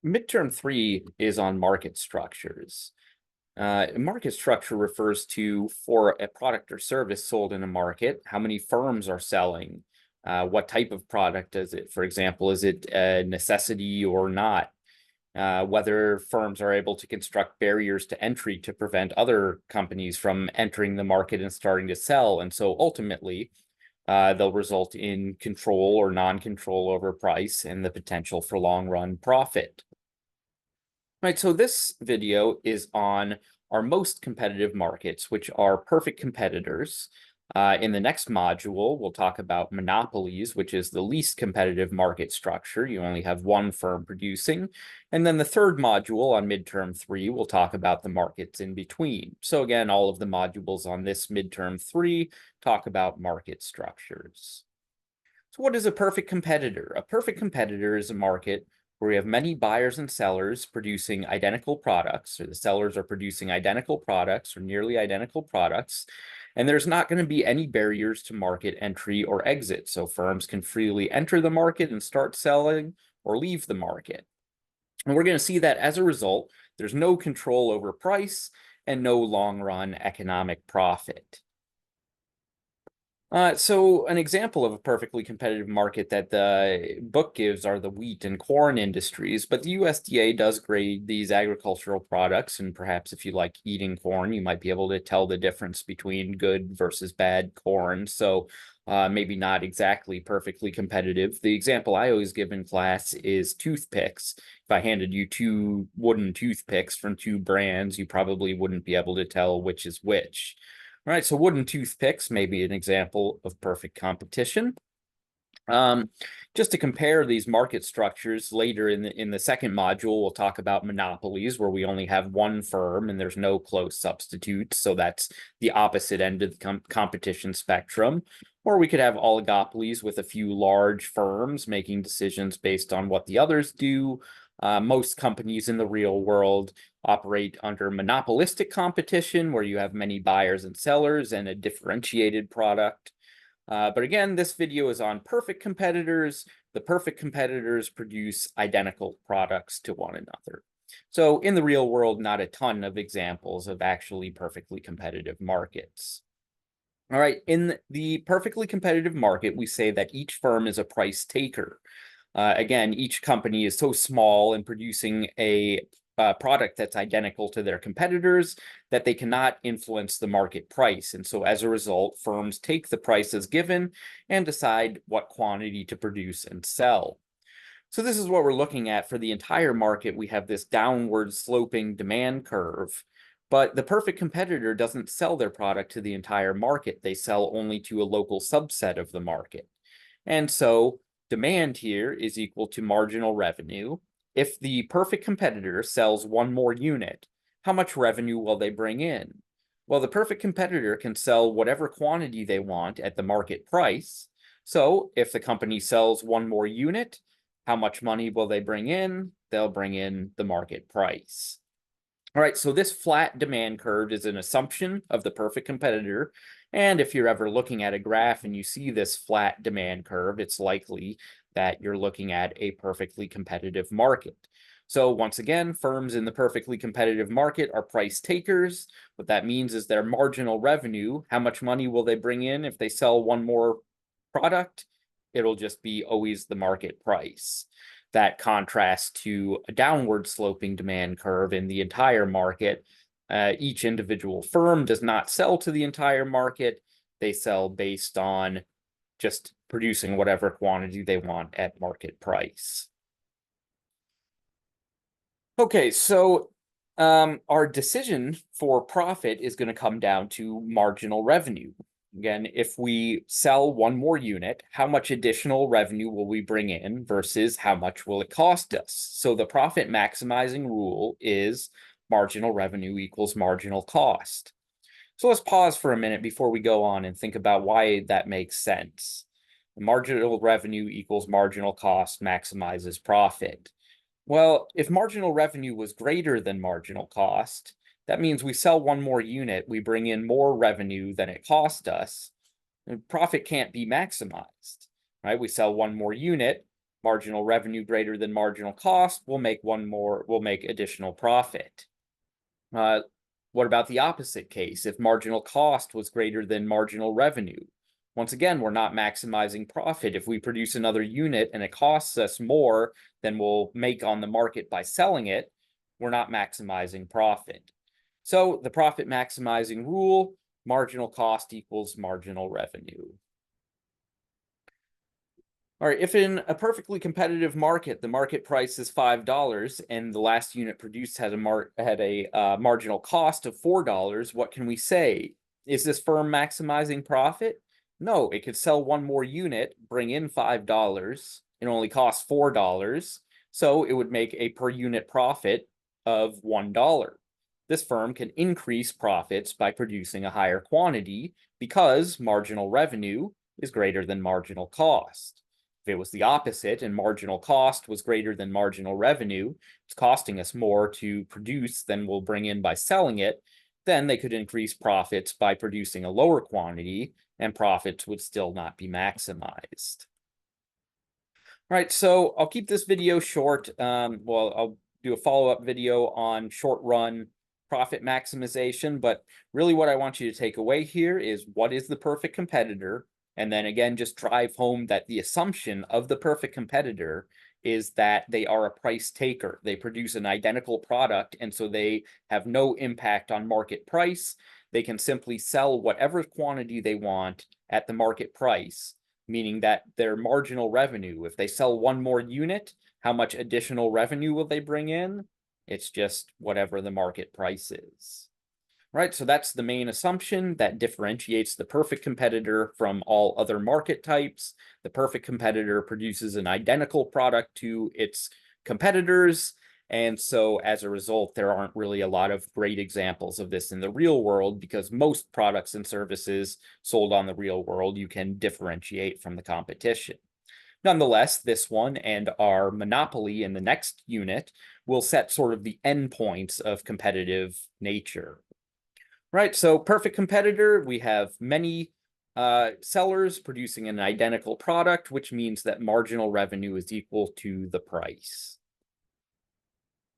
Midterm 3 is on market structures. Market structure refers to, for a product or service sold in a market, how many firms are selling, what type of product is it? For example, is it a necessity or not? Whether firms are able to construct barriers to entry to prevent other companies from entering the market and starting to sell. And so ultimately, they'll result in control or non-control over price and the potential for long-run profit. Right, so this video is on our most competitive markets, which are perfect competitors. In the next module, we'll talk about monopolies, which is the least competitive market structure. You only have one firm producing. And then the third module on midterm 3, we'll talk about the markets in between. So again, all of the modules on this midterm 3 talk about market structures. So what is a perfect competitor? A perfect competitor is a market where we have many buyers and sellers producing identical products, or the sellers are producing identical products or nearly identical products, and there's not going to be any barriers to market entry or exit, so firms can freely enter the market and start selling or leave the market. And we're going to see that as a result, there's no control over price and no long-run economic profit. So an example of a perfectly competitive market that the book gives are the wheat and corn industries, but the USDA does grade these agricultural products, and perhaps if you like eating corn, you might be able to tell the difference between good versus bad corn. So maybe not exactly perfectly competitive. The example I always give in class is toothpicks. If I handed you two wooden toothpicks from two brands, you probably wouldn't be able to tell which is which. All right, so wooden toothpicks may be an example of perfect competition. Just to compare these market structures, later in the second module, we'll talk about monopolies, where we only have one firm and there's no close substitutes. So that's the opposite end of the competition spectrum. Or we could have oligopolies with a few large firms making decisions based on what the others do. Most companies in the real world operate under monopolistic competition, where you have many buyers and sellers and a differentiated product. But again, this video is on perfect competitors. The perfect competitors produce identical products to one another. So in the real world, not a ton of examples of actually perfectly competitive markets. All right, in the perfectly competitive market, we say that each firm is a price taker. Again, each company is so small and producing a product that's identical to their competitors that they cannot influence the market price. And so as a result, firms take the price as given and decide what quantity to produce and sell. So this is what we're looking at for the entire market. We have this downward sloping demand curve, but the perfect competitor doesn't sell their product to the entire market. They sell only to a local subset of the market. And so demand here is equal to marginal revenue. If the perfect competitor sells one more unit, how much revenue will they bring in? Well, the perfect competitor can sell whatever quantity they want at the market price. So if the company sells one more unit, how much money will they bring in? They'll bring in the market price. All right, so this flat demand curve is an assumption of the perfect competitor. And if you're ever looking at a graph and you see this flat demand curve, it's likely that you're looking at a perfectly competitive market. So once again, firms in the perfectly competitive market are price takers. What that means is their marginal revenue, how much money will they bring in if they sell one more product? It'll just be always the market price. That contrasts to a downward sloping demand curve in the entire market. Each individual firm does not sell to the entire market. They sell based on just producing whatever quantity they want at market price. Okay, so our decision for profit is going to come down to marginal revenue. Again, if we sell one more unit, how much additional revenue will we bring in versus how much will it cost us? So the profit maximizing rule is marginal revenue equals marginal cost. So let's pause for a minute before we go on and think about why that makes sense. Marginal revenue equals marginal cost maximizes profit. Well, if marginal revenue was greater than marginal cost, that means we sell one more unit, we bring in more revenue than it cost us, and profit can't be maximized, right? We sell one more unit, Marginal revenue greater than marginal cost will make additional profit. What about the opposite case? If marginal cost was greater than marginal revenue, once again, we're not maximizing profit. If we produce another unit and it costs us more than we'll make on the market by selling it, we're not maximizing profit. So the profit maximizing rule, marginal cost equals marginal revenue. All right, if in a perfectly competitive market, the market price is $5 and the last unit produced had a marginal cost of $4, what can we say? Is this firm maximizing profit? No, it could sell one more unit, bring in $5. It only costs $4, so it would make a per unit profit of $1. This firm can increase profits by producing a higher quantity because marginal revenue is greater than marginal cost. If it was the opposite and marginal cost was greater than marginal revenue, it's costing us more to produce than we'll bring in by selling it, then they could increase profits by producing a lower quantity and profits would still not be maximized. All right, so I'll keep this video short. I'll do a follow-up video on short run profit maximization, but really what I want you to take away here is what is the perfect competitor? And then again, just drive home that the assumption of the perfect competitor is that they are a price taker. They produce an identical product, and so they have no impact on market price. They can simply sell whatever quantity they want at the market price, meaning that their marginal revenue, if they sell one more unit, how much additional revenue will they bring in? It's just whatever the market price is. Right, so that's the main assumption that differentiates the perfect competitor from all other market types. The perfect competitor produces an identical product to its competitors, and so as a result, there aren't really a lot of great examples of this in the real world because most products and services sold on the real world you can differentiate from the competition. Nonetheless, this one and our monopoly in the next unit will set sort of the endpoints of competitive nature. Right, so perfect competitor, we have many sellers producing an identical product, which means that marginal revenue is equal to the price.